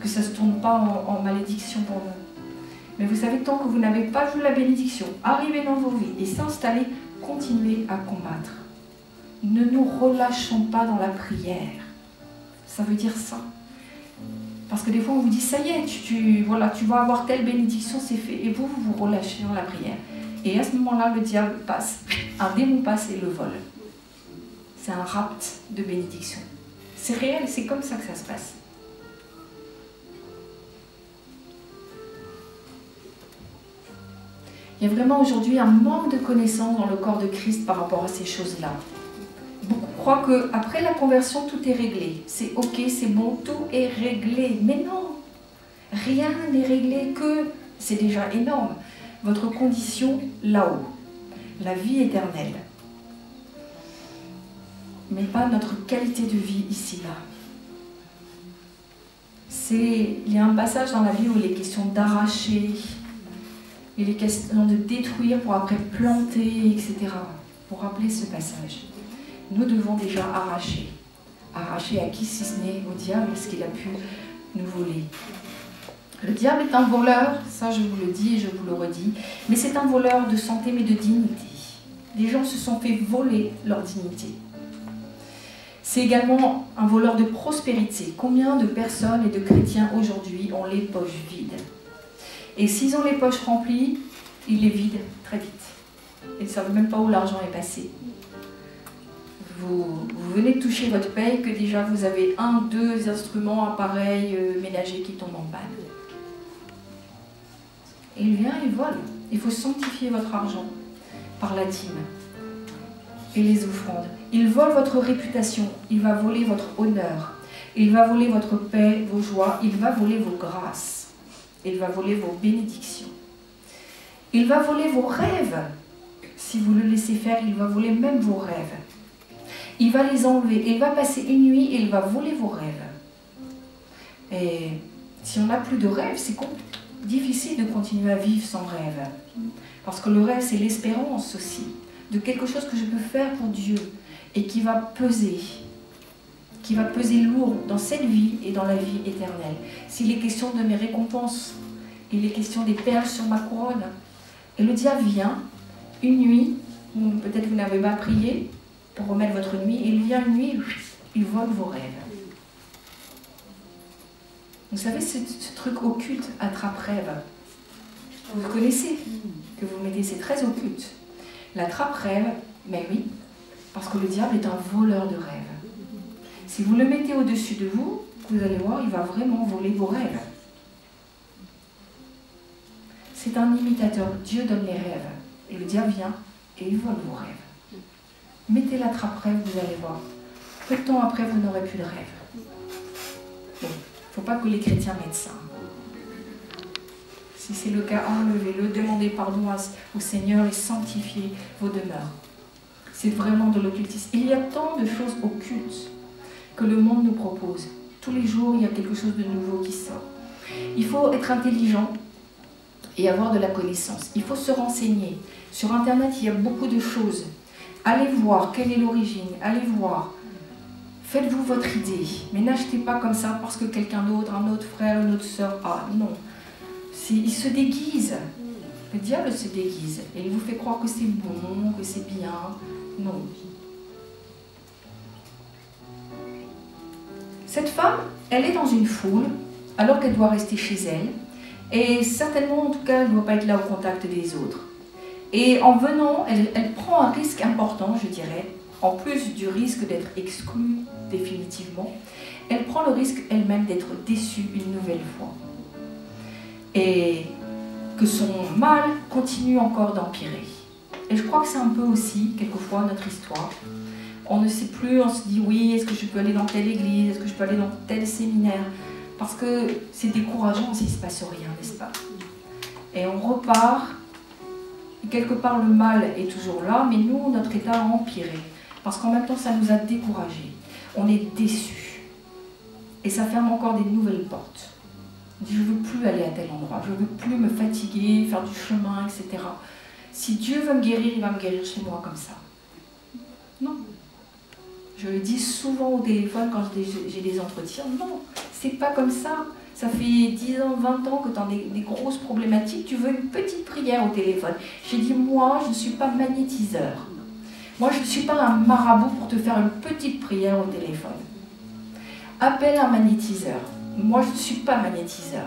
que ça ne se tourne pas en malédiction pour nous. Mais vous savez, tant que vous n'avez pas vu la bénédiction arriver dans vos vies et s'installer, continuez à combattre. Ne nous relâchons pas dans la prière. Ça veut dire ça. Parce que des fois, on vous dit, ça y est, tu vas avoir telle bénédiction, c'est fait. Et vous vous relâchez dans la prière. Et à ce moment-là, le diable passe, un démon passe et le vole. C'est un rapt de bénédiction. C'est réel, c'est comme ça que ça se passe. Il y a vraiment aujourd'hui un manque de connaissance dans le corps de Christ par rapport à ces choses-là. Beaucoup croient qu'après la conversion, tout est réglé. C'est ok, c'est bon, tout est réglé. Mais non, rien n'est réglé, que c'est déjà énorme. Votre condition là-haut, la vie éternelle. Mais pas notre qualité de vie ici-là. Il y a un passage dans la Bible où il est question d'arracher, il est question de détruire pour après planter, etc. Pour rappeler ce passage, nous devons déjà arracher. Arracher à qui si ce n'est au diable, ce qu'il a pu nous voler. Le diable est un voleur, ça je vous le dis et je vous le redis, mais c'est un voleur de santé mais de dignité. Les gens se sont fait voler leur dignité. C'est également un voleur de prospérité. Combien de personnes et de chrétiens aujourd'hui ont les poches vides? Et s'ils ont les poches remplies, ils les vident très vite. Ils ne savent même pas où l'argent est passé. Vous venez de toucher votre paye que déjà vous avez 1, 2 instruments, appareils ménagers qui tombent en panne. Et il vient, il vole. Il faut sanctifier votre argent par la dîme et les offrandes. Il vole votre réputation, il va voler votre honneur, il va voler votre paix, vos joies, il va voler vos grâces, il va voler vos bénédictions. Il va voler vos rêves. Si vous le laissez faire, il va voler même vos rêves. Il va les enlever, il va passer une nuit et il va voler vos rêves. Et si on n'a plus de rêves, c'est difficile de continuer à vivre sans rêve. Parce que le rêve, c'est l'espérance aussi, de quelque chose que je peux faire pour Dieu et qui va peser lourd dans cette vie et dans la vie éternelle. S'il est question de mes récompenses, il est question des perles sur ma couronne. Et le diable vient une nuit, où peut-être vous n'avez pas prié pour remettre votre nuit, et il vient une nuit, il vole vos rêves. Vous savez, ce truc occulte, attrape-rêve, vous connaissez, que vous mettez, c'est très occulte. L'attrape-rêve, mais oui, parce que le diable est un voleur de rêves. Si vous le mettez au-dessus de vous, vous allez voir, il va vraiment voler vos rêves. C'est un imitateur. Dieu donne les rêves. Et le diable vient et il vole vos rêves. Mettez l'attrape-rêve, vous allez voir. Peu de temps après, vous n'aurez plus de rêve. Bon, il ne faut pas que les chrétiens mettent ça. Si c'est le cas, enlevez-le, demandez pardon au Seigneur et sanctifiez vos demeures. C'est vraiment de l'occultisme. Il y a tant de choses occultes que le monde nous propose. Tous les jours, il y a quelque chose de nouveau qui sort. Il faut être intelligent et avoir de la connaissance. Il faut se renseigner. Sur Internet, il y a beaucoup de choses. Allez voir quelle est l'origine. Allez voir. Faites-vous votre idée. Mais n'achetez pas comme ça parce que quelqu'un d'autre, un autre frère, une autre sœur, non. Il se déguise. Le diable se déguise. Et il vous fait croire que c'est bon, que c'est bien. Non. Cette femme, elle est dans une foule, alors qu'elle doit rester chez elle. Et certainement, en tout cas, elle ne doit pas être là au contact des autres. Et en venant, elle prend un risque important, je dirais, en plus du risque d'être exclue définitivement. Elle prend le risque elle-même d'être déçue une nouvelle fois. Et que son mal continue encore d'empirer. Et je crois que c'est un peu aussi, quelquefois, notre histoire. On ne sait plus, on se dit, oui, est-ce que je peux aller dans telle église, est-ce que je peux aller dans tel séminaire? Parce que c'est décourageant s'il ne se passe rien, n'est-ce pas? Et on repart, et quelque part le mal est toujours là, mais nous, notre état a empiré. Parce qu'en même temps, ça nous a découragés. On est déçus. Et ça ferme encore des nouvelles portes. On dit, je ne veux plus aller à tel endroit, je ne veux plus me fatiguer, faire du chemin, etc. Si Dieu veut me guérir, il va me guérir chez moi comme ça. Non. Je le dis souvent au téléphone quand j'ai des entretiens, non, C'est pas comme ça. Ça fait 10 ans, 20 ans que tu as des grosses problématiques, tu veux une petite prière au téléphone. J'ai dit, moi, je ne suis pas magnétiseur. Moi, je ne suis pas un marabout pour te faire une petite prière au téléphone. Appelle un magnétiseur. Moi, je ne suis pas magnétiseur.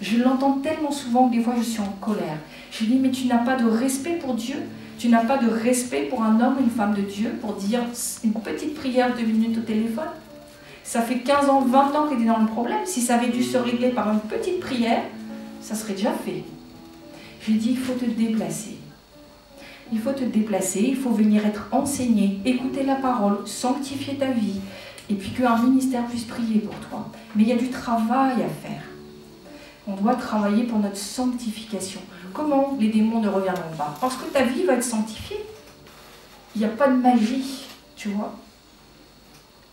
Je l'entends tellement souvent que des fois, je suis en colère. Je dis, mais tu n'as pas de respect pour Dieu. Tu n'as pas de respect pour un homme ou une femme de Dieu pour dire une petite prière 2 minutes au téléphone. Ça fait 15 ans, 20 ans que tu es dans le problème. Si ça avait dû se régler par une petite prière, ça serait déjà fait. Je dis, il faut te déplacer. Il faut te déplacer, il faut venir être enseigné, écouter la parole, sanctifier ta vie, et puis qu'un ministère puisse prier pour toi. Mais il y a du travail à faire. On doit travailler pour notre sanctification. Comment les démons ne reviendront pas? Parce que ta vie va être sanctifiée. Il n'y a pas de magie, tu vois.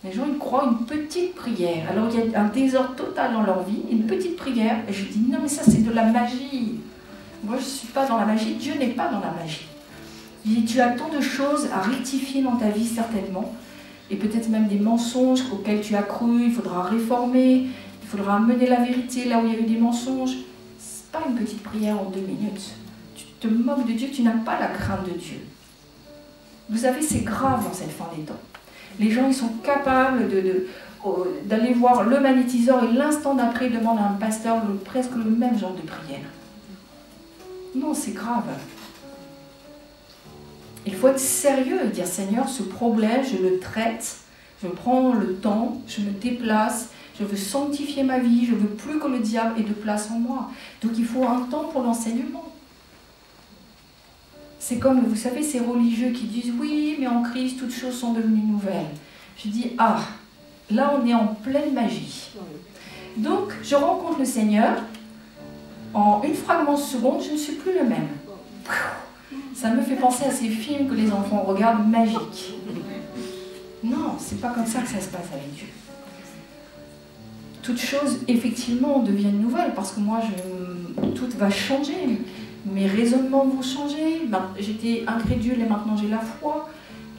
Les gens, ils croient une petite prière. Alors, il y a un désordre total dans leur vie, une petite prière. Et je dis, non, mais ça, c'est de la magie. Moi, je ne suis pas dans la magie. Dieu n'est pas dans la magie. Je dis, tu as tant de choses à rectifier dans ta vie, certainement. Et peut-être même des mensonges auxquels tu as cru. Il faudra réformer. Il faudra amener la vérité là où il y a eu des mensonges. Ce n'est pas une petite prière en 2 minutes. Tu te moques de Dieu, tu n'as pas la crainte de Dieu. Vous savez, c'est grave dans cette fin des temps. Les gens, ils sont capables d'aller voir le magnétiseur et l'instant d'après, ils demandent à un pasteur presque le même genre de prière. Non, c'est grave. Il faut être sérieux et dire, Seigneur, ce problème, je le traite, je prends le temps, je me déplace, je veux sanctifier ma vie, je ne veux plus que le diable ait de place en moi. Donc il faut un temps pour l'enseignement. C'est comme, vous savez, ces religieux qui disent « Oui, mais en Christ, toutes choses sont devenues nouvelles. » Je dis « Ah, là, on est en pleine magie. » Donc, je rencontre le Seigneur. En une fragment de seconde, je ne suis plus le même. Ça me fait penser à ces films que les enfants regardent, magiques. Non, c'est pas comme ça que ça se passe avec Dieu. Toutes choses, effectivement, deviennent nouvelles parce que moi, tout va changer. Mes raisonnements vont changer. J'étais incrédule et maintenant j'ai la foi.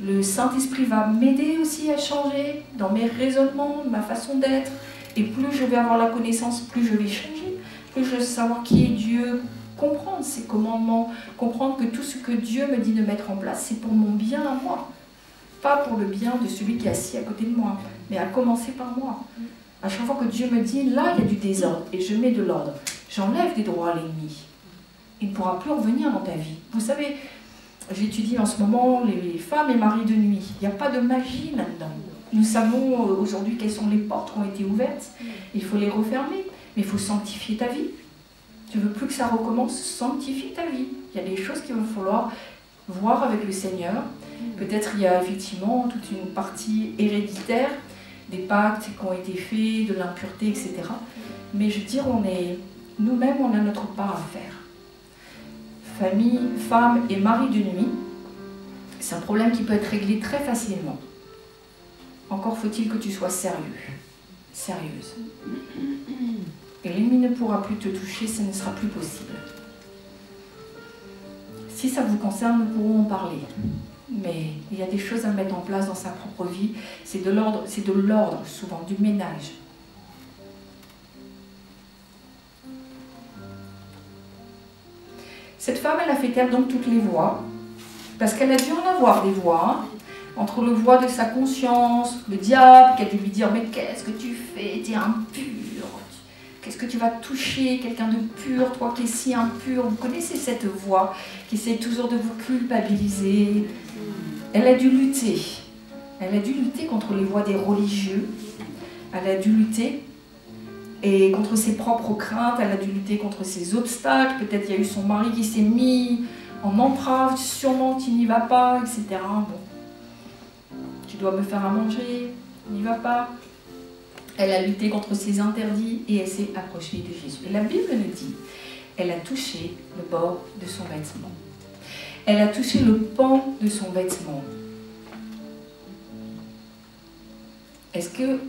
Le Saint-Esprit va m'aider aussi à changer dans mes raisonnements, ma façon d'être. Et plus je vais avoir la connaissance, plus je vais changer. Plus je vais savoir qui est Dieu, comprendre ses commandements, comprendre que tout ce que Dieu me dit de mettre en place, c'est pour mon bien à moi. Pas pour le bien de celui qui est assis à côté de moi, mais à commencer par moi. À chaque fois que Dieu me dit, là, il y a du désordre et je mets de l'ordre, j'enlève des droits à l'ennemi. Il ne pourra plus revenir dans ta vie. Vous savez, j'étudie en ce moment les femmes et maris de nuit. Il n'y a pas de magie là-dedans. Nous savons aujourd'hui quelles sont les portes qui ont été ouvertes. Il faut les refermer, mais il faut sanctifier ta vie. Tu ne veux plus que ça recommence, sanctifie ta vie. Il y a des choses qu'il va falloir voir avec le Seigneur. Peut-être il y a effectivement toute une partie héréditaire, des pactes qui ont été faits, de l'impureté, etc. Mais je veux dire, nous-mêmes, on a notre part à faire. Famille, femme et mari de nuit, c'est un problème qui peut être réglé très facilement. Encore faut-il que tu sois sérieux, sérieuse. Et l'ennemi ne pourra plus te toucher, ce ne sera plus possible. Si ça vous concerne, nous pourrons en parler. Mais il y a des choses à mettre en place dans sa propre vie. C'est de l'ordre souvent, du ménage. Cette femme, elle a fait taire donc toutes les voix, parce qu'elle a dû en avoir des voix, hein, entre le voix de sa conscience, le diable qui a dû lui dire « Mais qu'est-ce que tu fais? Tu es impur. Qu'est-ce que tu vas toucher quelqu'un de pur, toi qui es si impur ?» Vous connaissez cette voix qui essaie toujours de vous culpabiliser. Elle a dû lutter. Elle a dû lutter contre les voix des religieux. Elle a dû lutter. Et contre ses propres craintes, elle a dû lutter contre ses obstacles. Peut-être il y a eu son mari qui s'est mis en entrave, sûrement tu n'y vas pas, etc. Bon. Tu dois me faire à manger, n'y va pas. Elle a lutté contre ses interdits et elle s'est approchée de Jésus. Et la Bible nous dit, elle a touché le bord de son vêtement. Elle a touché le pan de son vêtement. Est-ce que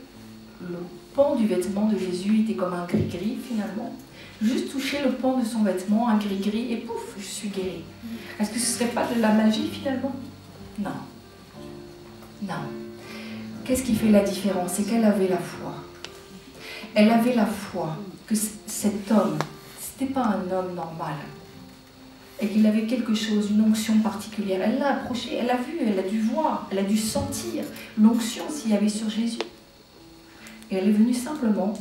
le pan du vêtement de Jésus était comme un gris-gris finalement? Juste toucher le pan de son vêtement, un gris-gris, et pouf, je suis guérie. Est-ce que ce ne serait pas de la magie finalement? Non. Non. Qu'est-ce qui fait la différence? C'est qu'elle avait la foi. elle avait la foi que cet homme, c'était pas un homme normal, et qu'il avait quelque chose, une onction particulière. Elle l'a approché, elle a vu, elle a dû voir, elle a dû sentir l'onction s'il y avait sur Jésus. Et elle est venue simplement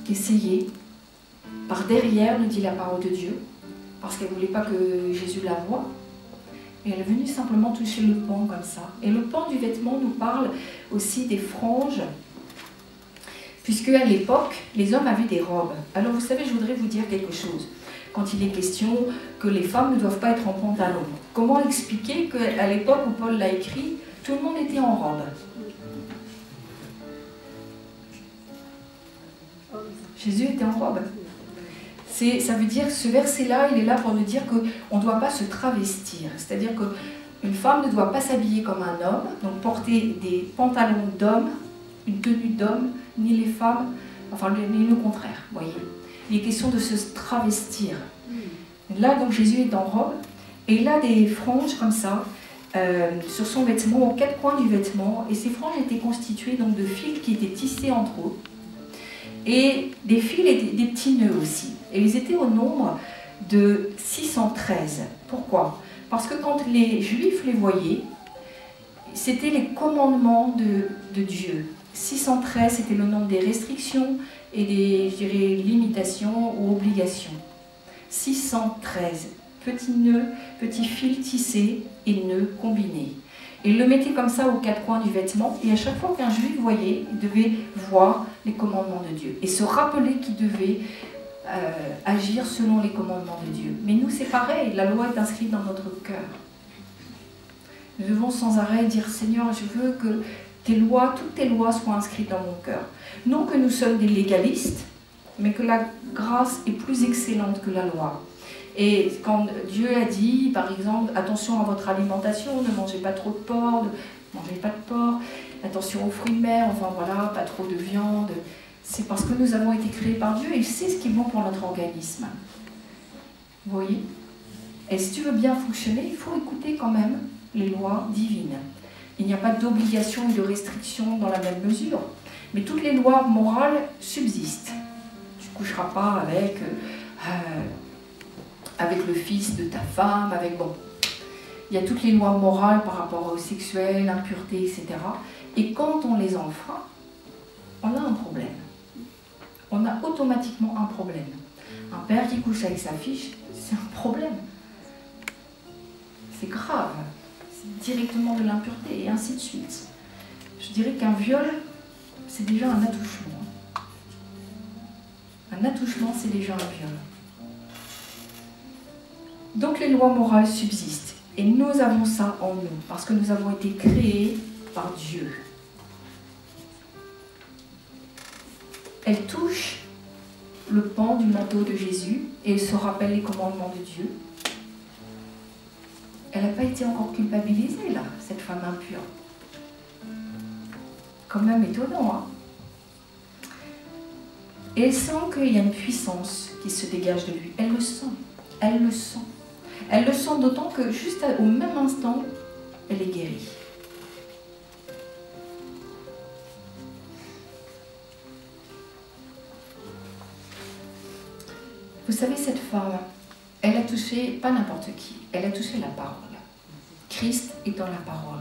essayer, par derrière, nous dit la parole de Dieu, parce qu'elle ne voulait pas que Jésus la voie. Et elle est venue simplement toucher le pan comme ça. Et le pan du vêtement nous parle aussi des franges, puisque à l'époque, les hommes avaient des robes. Alors vous savez, je voudrais vous dire quelque chose. Quand il est question que les femmes ne doivent pas être en pantalon, comment expliquer qu'à l'époque où Paul l'a écrit, tout le monde était en robe? Jésus était en robe. Ça veut dire, ce verset-là, il est là pour nous dire qu'on ne doit pas se travestir. C'est-à-dire qu'une femme ne doit pas s'habiller comme un homme, donc porter des pantalons d'homme, une tenue d'homme, ni les femmes, enfin ni le contraire, vous voyez. Il est question de se travestir. Là, donc, Jésus est en robe, et il a des franges comme ça, sur son vêtement, aux quatre coins du vêtement, et ces franges étaient constituées donc, de fils qui étaient tissés entre eux, et des fils et des petits nœuds aussi. Et ils étaient au nombre de 613. Pourquoi? Parce que quand les Juifs les voyaient, c'était les commandements de Dieu. 613, c'était le nombre des restrictions et des, je dirais, limitations ou obligations. 613, petits nœuds, petits fils tissés et nœuds combinés. Et il le mettait comme ça aux quatre coins du vêtement, et à chaque fois qu'un juif voyait, il devait voir les commandements de Dieu, et se rappeler qu'il devait agir selon les commandements de Dieu. Mais nous, c'est pareil, la loi est inscrite dans notre cœur. Nous devons sans arrêt dire, Seigneur, je veux que tes lois, toutes tes lois soient inscrites dans mon cœur. Non que nous sommes des légalistes, mais que la grâce est plus excellente que la loi. Et quand Dieu a dit, par exemple, attention à votre alimentation, ne mangez pas trop de porc, ne mangez pas de porc, attention aux fruits de mer, enfin voilà, pas trop de viande, c'est parce que nous avons été créés par Dieu et il sait ce qui est bon pour notre organisme. Vous voyez? Et si tu veux bien fonctionner, il faut écouter quand même les lois divines. Il n'y a pas d'obligation et de restriction dans la même mesure, mais toutes les lois morales subsistent. Tu ne coucheras pas avec le fils de ta femme, avec bon. Il y a toutes les lois morales par rapport au sexuel, l'impureté, etc. Et quand on les enfreint, on a un problème. On a automatiquement un problème. Un père qui couche avec sa fille, c'est un problème. C'est grave. C'est directement de l'impureté, et ainsi de suite. Je dirais qu'un viol, c'est déjà un attouchement. Un attouchement, c'est déjà un viol. Donc les lois morales subsistent. Et nous avons ça en nous, parce que nous avons été créés par Dieu. Elle touche le pan du manteau de Jésus et elle se rappelle les commandements de Dieu. Elle n'a pas été encore culpabilisée, là, cette femme impure. Quand même étonnant, hein? Et elle sent qu'il y a une puissance qui se dégage de lui. Elle le sent. Elle le sent. Elle le sent d'autant que juste au même instant, elle est guérie. Vous savez, cette femme, elle a touché, pas n'importe qui, elle a touché la parole. Christ est dans la parole.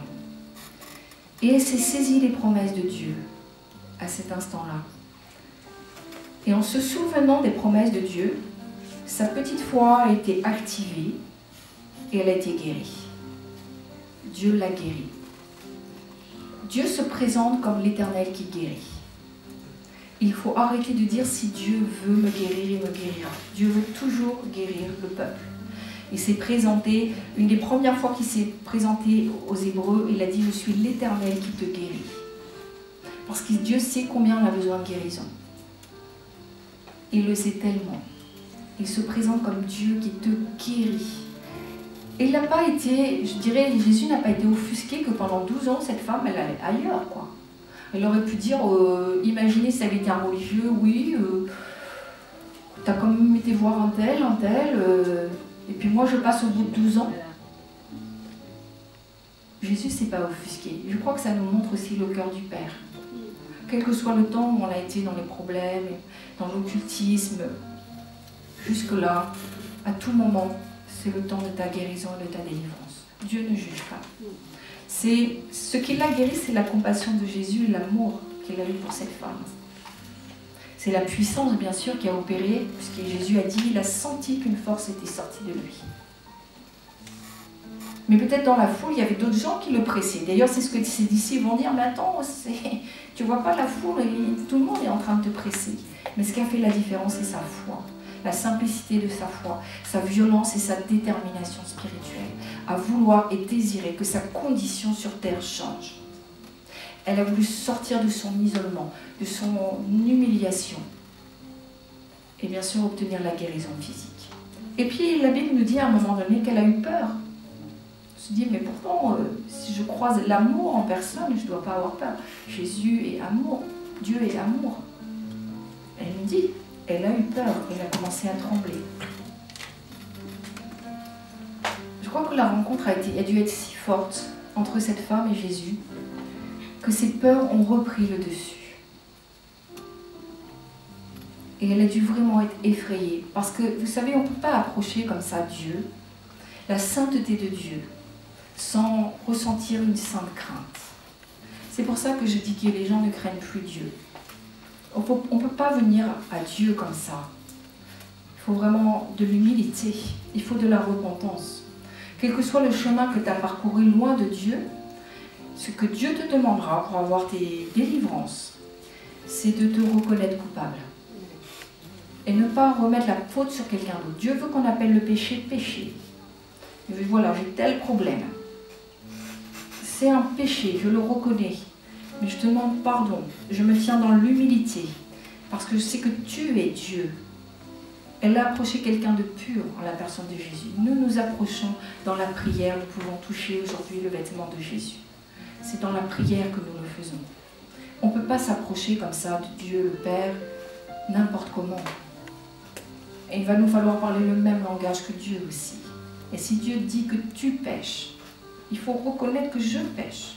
Et elle s'est saisie des promesses de Dieu à cet instant-là. Et en se souvenant des promesses de Dieu, sa petite foi a été activée et elle a été guérie. Dieu l'a guérie. Dieu se présente comme l'Éternel qui guérit. Il faut arrêter de dire si Dieu veut me guérir, il me guérira. Dieu veut toujours guérir le peuple. Il s'est présenté, une des premières fois qu'il s'est présenté aux Hébreux, il a dit « Je suis l'Éternel qui te guérit ». Parce que Dieu sait combien on a besoin de guérison. Il le sait tellement. Il se présente comme Dieu qui te guérit. Et il n'a pas été, je dirais, Jésus n'a pas été offusqué que pendant 12 ans, cette femme, elle allait ailleurs, quoi. Elle aurait pu dire, imaginez si ça avait été un religieux, oui, t'as quand même été voir un tel, et puis moi je passe au bout de 12 ans. Jésus ne s'est pas offusqué. Je crois que ça nous montre aussi le cœur du Père. quel que soit le temps où on a été dans les problèmes, dans l'occultisme, jusque-là, à tout moment, c'est le temps de ta guérison et de ta délivrance. Dieu ne juge pas. Ce qui l'a guéri, c'est la compassion de Jésus et l'amour qu'il a eu pour cette femme. C'est la puissance, bien sûr, qui a opéré, puisque Jésus a dit, il a senti qu'une force était sortie de lui. Mais peut-être dans la foule, il y avait d'autres gens qui le pressaient. D'ailleurs, c'est ce que ses disciples vont dire, mais attends, tu ne vois pas la foule, tout le monde est en train de te presser. Mais ce qui a fait la différence, c'est sa foi. La simplicité de sa foi, sa violence et sa détermination spirituelle, à vouloir et désirer que sa condition sur terre change. Elle a voulu sortir de son isolement, de son humiliation, et bien sûr obtenir la guérison physique. Et puis la Bible nous dit à un moment donné qu'elle a eu peur. Elle se dit, mais pourtant, si je croise l'amour en personne, je ne dois pas avoir peur. Jésus est amour, Dieu est amour. Elle nous dit, elle a eu peur, elle a commencé à trembler. Je crois que la rencontre a dû être si forte entre cette femme et Jésus que ses peurs ont repris le dessus. Et elle a dû vraiment être effrayée. Parce que, vous savez, on ne peut pas approcher comme ça Dieu, la sainteté de Dieu, sans ressentir une sainte crainte. C'est pour ça que je dis que les gens ne craignent plus Dieu. On ne peut pas venir à Dieu comme ça. Il faut vraiment de l'humilité. Il faut de la repentance. Quel que soit le chemin que tu as parcouru loin de Dieu, ce que Dieu te demandera pour avoir tes délivrances, c'est de te reconnaître coupable. Et ne pas remettre la faute sur quelqu'un d'autre. Dieu veut qu'on appelle le péché, péché. Il veut, voilà, j'ai tel problème. C'est un péché, je le reconnais. Mais je te demande pardon. Je me tiens dans l'humilité. Parce que je sais que tu es Dieu. Elle a approché quelqu'un de pur en la personne de Jésus. Nous nous approchons dans la prière. Nous pouvons toucher aujourd'hui le vêtement de Jésus. C'est dans la prière que nous le faisons. On ne peut pas s'approcher comme ça de Dieu, le Père, n'importe comment. Et il va nous falloir parler le même langage que Dieu aussi. Et si Dieu dit que tu pêches, il faut reconnaître que je pêche.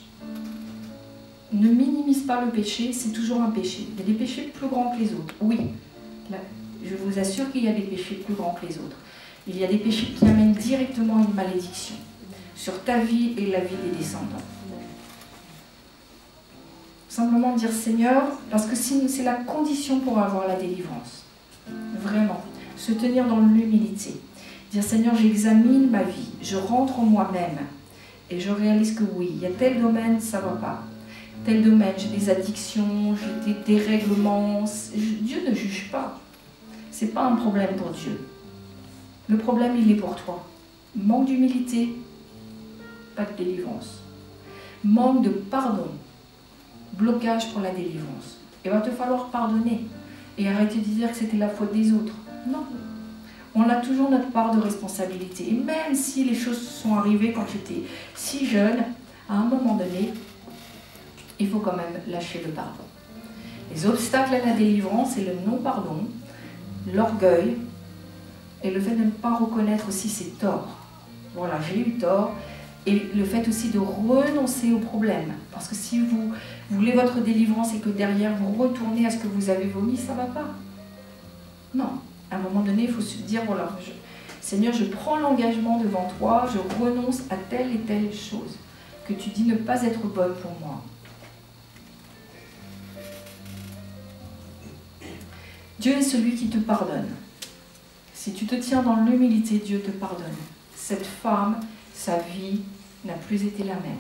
Ne minimise pas le péché, c'est toujours un péché. Il y a des péchés plus grands que les autres. Oui, là, je vous assure qu'il y a des péchés plus grands que les autres. Il y a des péchés qui amènent directement une malédiction sur ta vie et la vie des descendants. Simplement dire Seigneur, parce que c'est la condition pour avoir la délivrance. Vraiment, se tenir dans l'humilité. Dire Seigneur, j'examine ma vie, je rentre en moi-même et je réalise que oui, il y a tel domaine, ça ne va pas. Tel domaine, j'ai des addictions, j'ai des dérèglements. Dieu ne juge pas. Ce n'est pas un problème pour Dieu. Le problème, il est pour toi. Manque d'humilité, pas de délivrance. Manque de pardon, blocage pour la délivrance. Il va te falloir pardonner et arrêter de dire que c'était la faute des autres. Non. On a toujours notre part de responsabilité. Et même si les choses sont arrivées quand j'étais si jeune, à un moment donné, il faut quand même lâcher le pardon. Les obstacles à la délivrance, c'est le non-pardon, l'orgueil et le fait de ne pas reconnaître aussi ses torts. Voilà, j'ai eu tort. Et le fait aussi de renoncer au problème. Parce que si vous voulez votre délivrance et que derrière vous retournez à ce que vous avez vomi, ça ne va pas. Non. À un moment donné, il faut se dire, voilà, Seigneur, je prends l'engagement devant toi, je renonce à telle et telle chose que tu dis ne pas être bonne pour moi. Dieu est celui qui te pardonne. Si tu te tiens dans l'humilité, Dieu te pardonne. Cette femme, sa vie n'a plus été la même.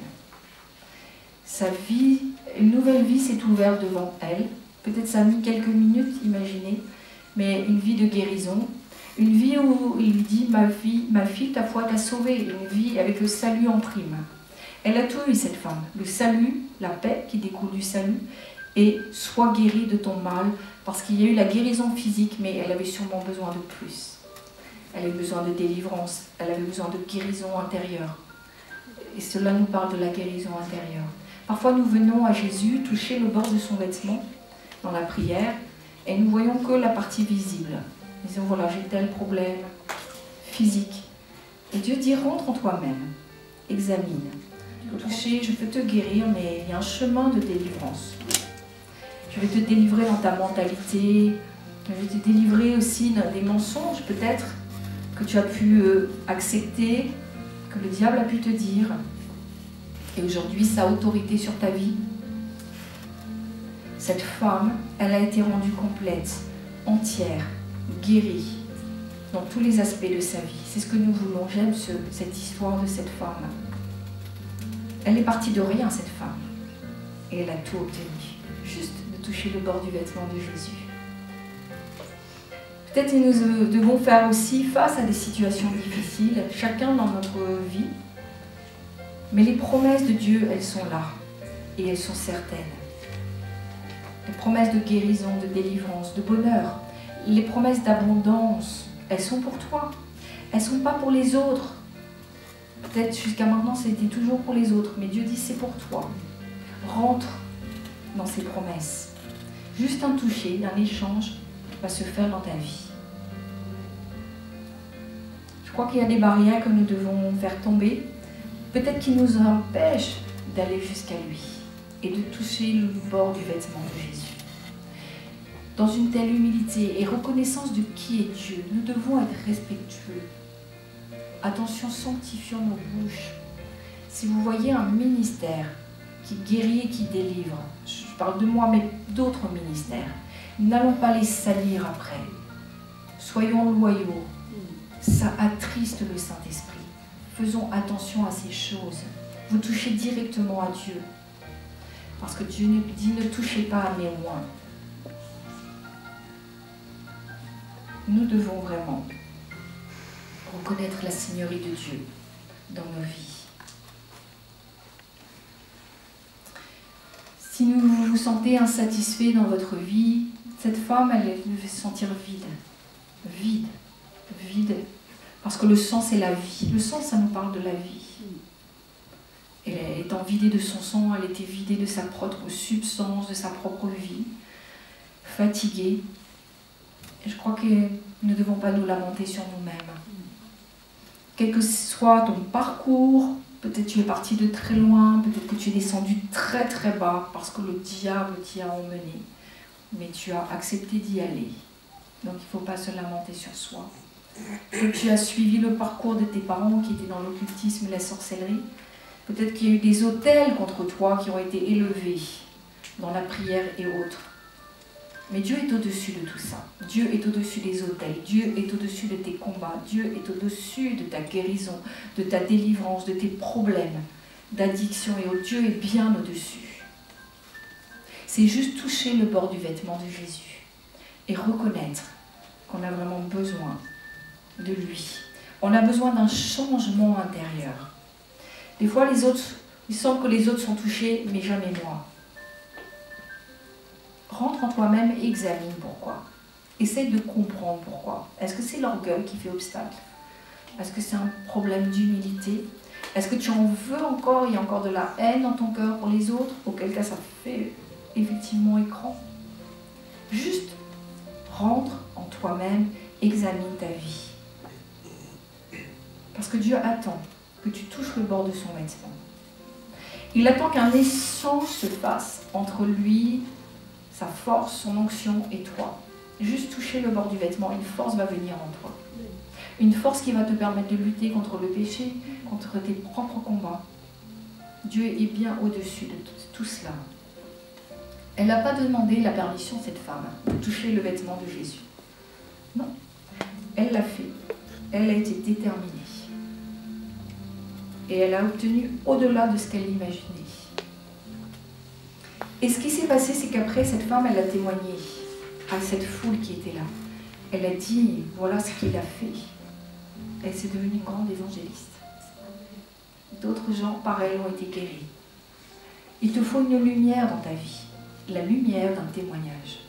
Sa vie, une nouvelle vie s'est ouverte devant elle. Peut-être ça a mis quelques minutes, imaginez, mais une vie de guérison. Une vie où il lui dit, ma fille, ta foi t'a sauvée. Une vie avec le salut en prime. Elle a tout eu, cette femme. Le salut, la paix qui découle du salut, et sois guérie de ton mal, parce qu'il y a eu la guérison physique, mais elle avait sûrement besoin de plus. Elle avait besoin de délivrance, elle avait besoin de guérison intérieure. Et cela nous parle de la guérison intérieure. Parfois, nous venons à Jésus toucher le bord de son vêtement dans la prière, et nous voyons que la partie visible. Nous disons, voilà, j'ai tel problème physique. Et Dieu dit, rentre en toi-même, examine. Toucher, je peux te guérir, mais il y a un chemin de délivrance. Je vais te délivrer dans ta mentalité. Je vais te délivrer aussi dans des mensonges peut-être que tu as pu accepter, que le diable a pu te dire. Et aujourd'hui, sa autorité sur ta vie. Cette femme, elle a été rendue complète, entière, guérie, dans tous les aspects de sa vie. C'est ce que nous voulons. J'aime cette histoire de cette femme. Elle est partie de rien, cette femme. Et elle a tout obtenu. Juste de toucher le bord du vêtement de Jésus. Peut-être que nous devons faire aussi face à des situations difficiles, chacun dans notre vie. Mais les promesses de Dieu, elles sont là. Et elles sont certaines. Les promesses de guérison, de délivrance, de bonheur. Les promesses d'abondance, elles sont pour toi. Elles ne sont pas pour les autres. Peut-être jusqu'à maintenant, c'était toujours pour les autres. Mais Dieu dit, c'est pour toi. Rentre dans ses promesses. Juste un toucher, un échange va se faire dans ta vie. Je crois qu'il y a des barrières que nous devons faire tomber. Peut-être qui nous empêchent d'aller jusqu'à lui et de toucher le bord du vêtement de Jésus. Dans une telle humilité et reconnaissance de qui est Dieu, nous devons être respectueux. Attention, sanctifions nos bouches. Si vous voyez un ministère qui guérit et qui délivre, je parle de moi, mais d'autres ministères, n'allons pas les salir après. Soyons loyaux. Ça attriste le Saint-Esprit. Faisons attention à ces choses. Vous touchez directement à Dieu. Parce que Dieu nous dit, ne touchez pas à mes loins. Nous devons vraiment reconnaître la Seigneurie de Dieu dans nos vies. Si vous vous sentez insatisfait dans votre vie, cette femme, elle va se sentir vide. Vide. Vide. Parce que le sang, c'est la vie. Le sang, ça nous parle de la vie. Elle étant vidée de son sang, elle était vidée de sa propre substance, de sa propre vie. Fatiguée. Et je crois que nous ne devons pas nous lamenter sur nous-mêmes. Quel que soit ton parcours, peut-être tu es parti de très loin, peut-être que tu es descendu très très bas parce que le diable t'y a emmené. Mais tu as accepté d'y aller. Donc il ne faut pas se lamenter sur soi. Que tu as suivi le parcours de tes parents qui étaient dans l'occultisme et la sorcellerie. Peut-être qu'il y a eu des autels contre toi qui ont été élevés dans la prière et autres. Mais Dieu est au-dessus de tout ça. Dieu est au-dessus des autels. Dieu est au-dessus de tes combats. Dieu est au-dessus de ta guérison, de ta délivrance, de tes problèmes d'addiction et autres. Dieu est bien au-dessus. C'est juste toucher le bord du vêtement de Jésus et reconnaître qu'on a vraiment besoin de lui. On a besoin d'un changement intérieur. Des fois, les autres, il semble que les autres sont touchés, mais jamais moi. Rentre en toi-même et examine pourquoi. Essaye de comprendre pourquoi. Est-ce que c'est l'orgueil qui fait obstacle? Est-ce que c'est un problème d'humilité? Est-ce que tu en veux encore? Il y a encore de la haine dans ton cœur pour les autres? Auquel cas ça fait effectivement écran. Juste rentre en toi-même, examine ta vie. Parce que Dieu attend que tu touches le bord de son vêtement. Il attend qu'un échange se fasse entre lui, sa force, son onction et toi. Juste toucher le bord du vêtement, une force va venir en toi. Une force qui va te permettre de lutter contre le péché, contre tes propres combats. Dieu est bien au-dessus de tout cela. Elle n'a pas demandé la permission, cette femme, de toucher le vêtement de Jésus. Non, elle l'a fait. Elle a été déterminée. Et elle a obtenu au-delà de ce qu'elle imaginait. Et ce qui s'est passé, c'est qu'après, cette femme, elle a témoigné à cette foule qui était là. Elle a dit, voilà ce qu'il a fait. Elle s'est devenue une grande évangéliste. D'autres gens, pareil, ont été guéris. Il te faut une lumière dans ta vie. La lumière d'un témoignage.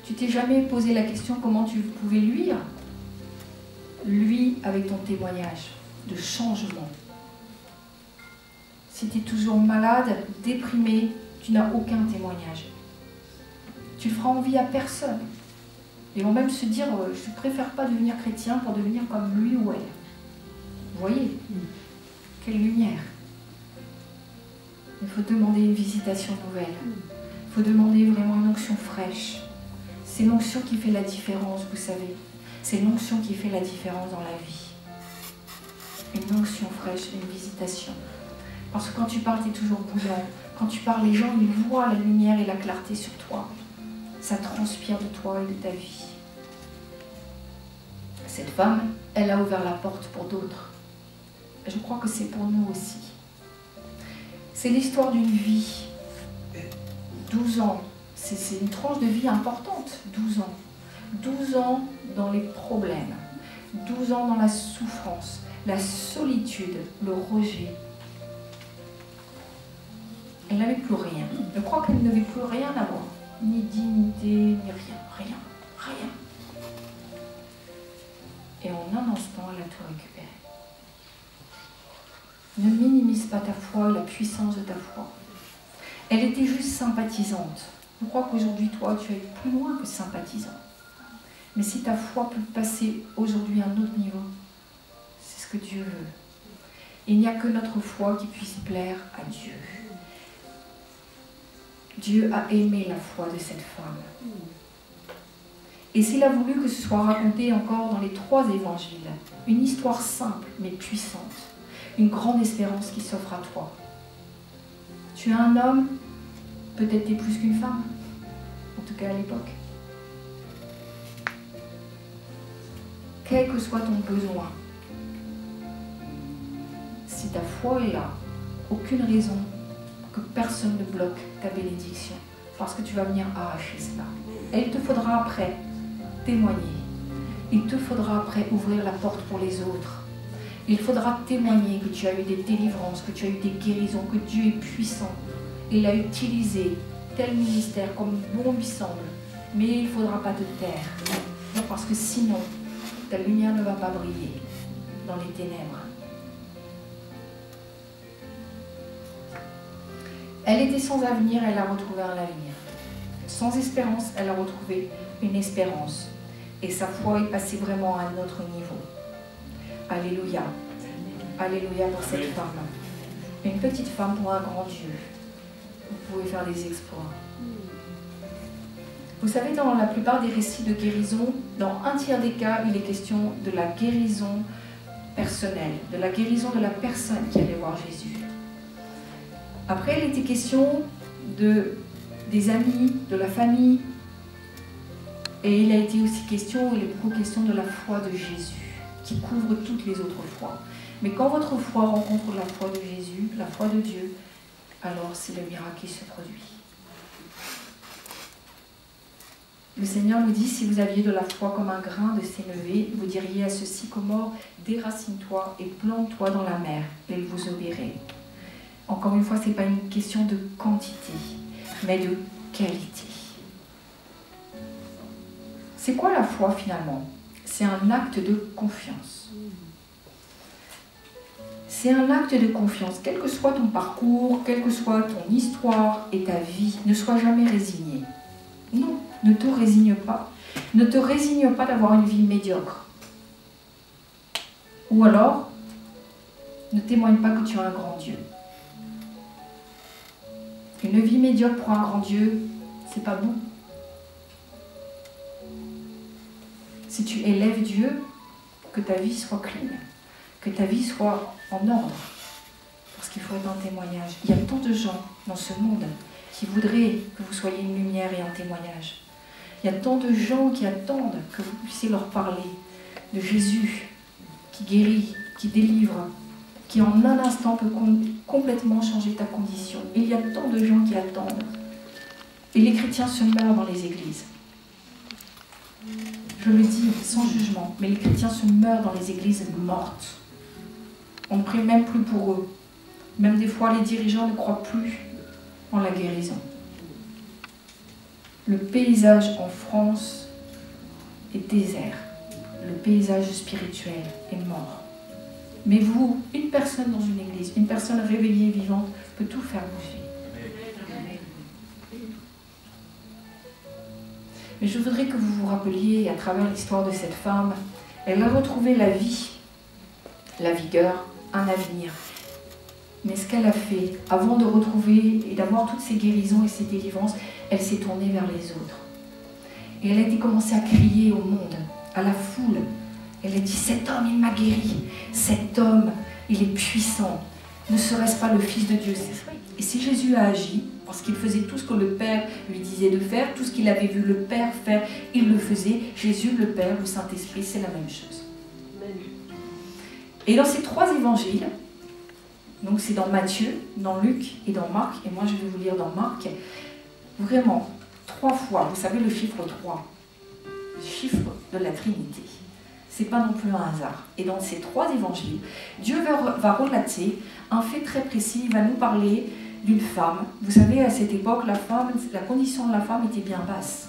Tu t'es jamais posé la question comment tu pouvais luire? Lui avec ton témoignage de changement. Si tu es toujours malade, déprimé, tu n'as aucun témoignage. Tu ne feras envie à personne. Ils vont même se dire, je ne préfère pas devenir chrétien pour devenir comme lui ou elle. Vous voyez? Quelle lumière. Il faut demander une visitation nouvelle. Il faut demander vraiment une onction fraîche. C'est l'onction qui fait la différence, vous savez. C'est l'onction qui fait la différence dans la vie. Une onction fraîche, une visitation. Parce que quand tu parles, tu es toujours bouillant. Quand tu parles, les gens, ils voient la lumière et la clarté sur toi. Ça transpire de toi et de ta vie. Cette femme, elle a ouvert la porte pour d'autres. Je crois que c'est pour nous aussi. C'est l'histoire d'une vie. 12 ans. C'est une tranche de vie importante. 12 ans. 12 ans dans les problèmes. 12 ans dans la souffrance, la solitude, le rejet. Elle n'avait plus rien. Je crois qu'elle n'avait plus rien à voir. Ni dignité, ni rien. Rien. Et en un instant, elle a tout récupéré. Ne minimise pas ta foi et la puissance de ta foi. Elle était juste sympathisante. Je crois qu'aujourd'hui, toi, tu es plus loin que sympathisant. Mais si ta foi peut passer aujourd'hui à un autre niveau, c'est ce que Dieu veut. Il n'y a que notre foi qui puisse plaire à Dieu. Dieu a aimé la foi de cette femme. Et s'il a voulu que ce soit raconté encore dans les 3 évangiles, une histoire simple mais puissante, une grande espérance qui s'offre à toi. Tu es un homme, peut-être tu es plus qu'une femme, en tout cas à l'époque. Quel que soit ton besoin, si ta foi est là, aucune raison que personne ne bloque ta bénédiction, parce que tu vas venir arracher cela. Et il te faudra après témoigner. Il te faudra après ouvrir la porte pour les autres. Il faudra témoigner que tu as eu des délivrances, que tu as eu des guérisons, que Dieu est puissant. Il a utilisé tel ministère comme bon lui semble. Mais il ne faudra pas te taire. Non, parce que sinon, ta lumière ne va pas briller dans les ténèbres. Elle était sans avenir, elle a retrouvé un avenir. Sans espérance, elle a retrouvé une espérance. Et sa foi est passée vraiment à un autre niveau. Alléluia. Alléluia pour cette femme. Une petite femme pour un grand Dieu. Vous pouvez faire des exploits. Vous savez, dans la plupart des récits de guérison, dans un tiers des cas, il est question de la guérison personnelle, de la guérison de la personne qui allait voir Jésus. Après, il était question des amis, de la famille. Et il a été aussi question, il est beaucoup question de la foi de Jésus, qui couvre toutes les autres foi. Mais quand votre foi rencontre la foi de Jésus, la foi de Dieu, alors c'est le miracle qui se produit. Le Seigneur nous dit, si vous aviez de la foi comme un grain de sénévé, vous diriez à ce sycomore, déracine-toi et plante-toi dans la mer, et il vous obéirait. Encore une fois, ce n'est pas une question de quantité, mais de qualité. C'est quoi la foi finalement? C'est un acte de confiance. C'est un acte de confiance. Quel que soit ton parcours, quelle que soit ton histoire et ta vie, ne sois jamais résigné. Non, ne te résigne pas. Ne te résigne pas d'avoir une vie médiocre. Ou alors, ne témoigne pas que tu as un grand Dieu. Une vie médiocre pour un grand Dieu, c'est pas bon. Si tu élèves Dieu, que ta vie soit clean, que ta vie soit en ordre, parce qu'il faut être un témoignage. Il y a tant de gens dans ce monde qui voudraient que vous soyez une lumière et un témoignage. Il y a tant de gens qui attendent que vous puissiez leur parler de Jésus, qui guérit, qui délivre, qui en un instant peut complètement changer ta condition. Il y a tant de gens qui attendent. Et les chrétiens se meurent dans les églises. Je le dis sans jugement, mais les chrétiens se meurent dans les églises mortes. On ne prie même plus pour eux. Même des fois, les dirigeants ne croient plus en la guérison. Le paysage en France est désert. Le paysage spirituel est mort. Mais vous, une personne dans une église, une personne réveillée, vivante, peut tout faire bouger. Mais je voudrais que vous vous rappeliez, à travers l'histoire de cette femme, elle a retrouvé la vie, la vigueur, un avenir. Mais ce qu'elle a fait, avant de retrouver et d'avoir toutes ces guérisons et ces délivrances, elle s'est tournée vers les autres. Et elle a commencé à crier au monde, à la foule. Elle a dit, cet homme, il m'a guéri. Cet homme, il est puissant. Ne serait-ce pas le Fils de Dieu? Et si Jésus a agi, parce qu'il faisait tout ce que le Père lui disait de faire, tout ce qu'il avait vu le Père faire, il le faisait. Jésus, le Père, le Saint-Esprit, c'est la même chose. Et dans ces 3 évangiles, donc c'est dans Matthieu, dans Luc et dans Marc, et moi je vais vous lire dans Marc, vraiment, 3 fois, vous savez le chiffre 3, le chiffre de la Trinité. Ce n'est pas non plus un hasard. Et dans ces 3 évangiles, Dieu va relater un fait très précis, il va nous parler d'une femme. Vous savez, à cette époque, la condition de la femme était bien basse.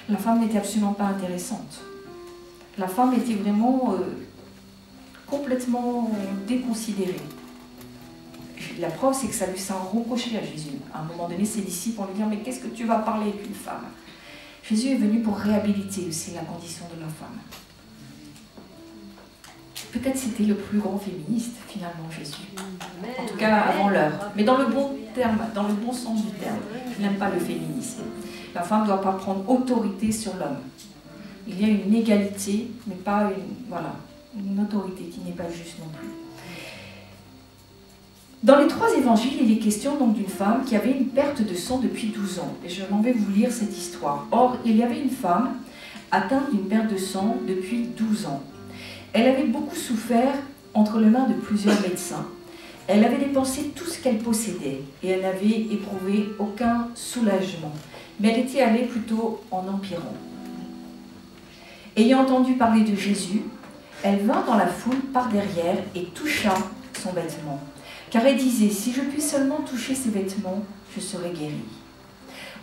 La femme n'était absolument pas intéressante. La femme était vraiment complètement déconsidérée. La preuve, c'est que ça lui s'est reproché à Jésus. À un moment donné, ses disciples vont lui dire, mais qu'est-ce que tu vas parler avec une femme? Jésus est venu pour réhabiliter aussi la condition de la femme. Peut-être c'était le plus grand féministe, finalement, Jésus. En tout cas, avant l'heure. Mais dans le bon terme, dans le bon sens du terme. Je n'aime pas le féminisme. La femme ne doit pas prendre autorité sur l'homme. Il y a une égalité, mais pas une autorité qui n'est pas juste non plus. Dans les 3 évangiles, il est question donc d'une femme qui avait une perte de sang depuis 12 ans. Et je m'en vais vous lire cette histoire. Or, il y avait une femme atteinte d'une perte de sang depuis 12 ans. Elle avait beaucoup souffert entre les mains de plusieurs médecins. Elle avait dépensé tout ce qu'elle possédait et elle n'avait éprouvé aucun soulagement. Mais elle était allée plutôt en empirant. Ayant entendu parler de Jésus, elle vint dans la foule par derrière et toucha son vêtement. Car elle disait, si je puis seulement toucher ses vêtements, je serai guérie.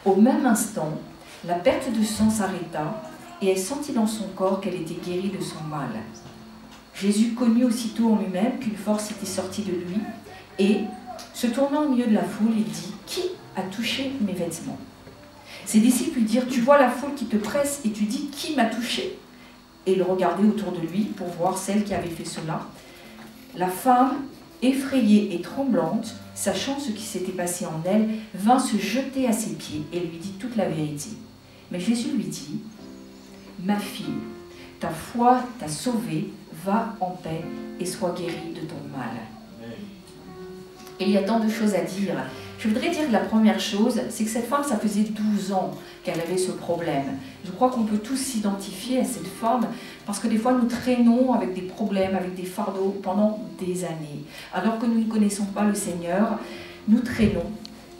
Au même instant, la perte de sang s'arrêta et elle sentit dans son corps qu'elle était guérie de son mal. Jésus connut aussitôt en lui-même qu'une force était sortie de lui et, se tournant au milieu de la foule, il dit, qui a touché mes vêtements? Ses disciples lui dirent, tu vois la foule qui te presse et tu dis, qui m'a touché? Et il regardait autour de lui pour voir celle qui avait fait cela. La femme, effrayée et tremblante, sachant ce qui s'était passé en elle, vint se jeter à ses pieds et lui dit toute la vérité. Mais Jésus lui dit, ma fille, ta foi t'a sauvée, va en paix et sois guérie de ton mal. Et il y a tant de choses à dire. Je voudrais dire que la première chose, c'est que cette femme, ça faisait 12 ans qu'elle avait ce problème. Je crois qu'on peut tous s'identifier à cette femme parce que des fois nous traînons avec des problèmes, avec des fardeaux pendant des années. Alors que nous ne connaissons pas le Seigneur, nous traînons.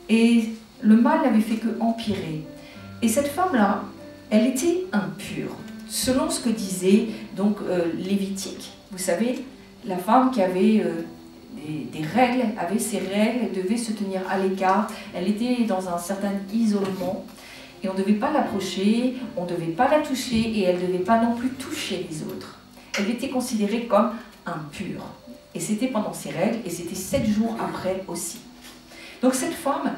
Et le mal n'avait fait que empirer. Et cette femme-là, elle était impure. Selon ce que disait donc Lévitique, vous savez, la femme qui avait des règles, avait ses règles, elle devait se tenir à l'écart, elle était dans un certain isolement et on ne devait pas l'approcher, on ne devait pas la toucher et elle ne devait pas non plus toucher les autres. Elle était considérée comme impure et c'était pendant ses règles et c'était 7 jours après aussi. Donc cette femme,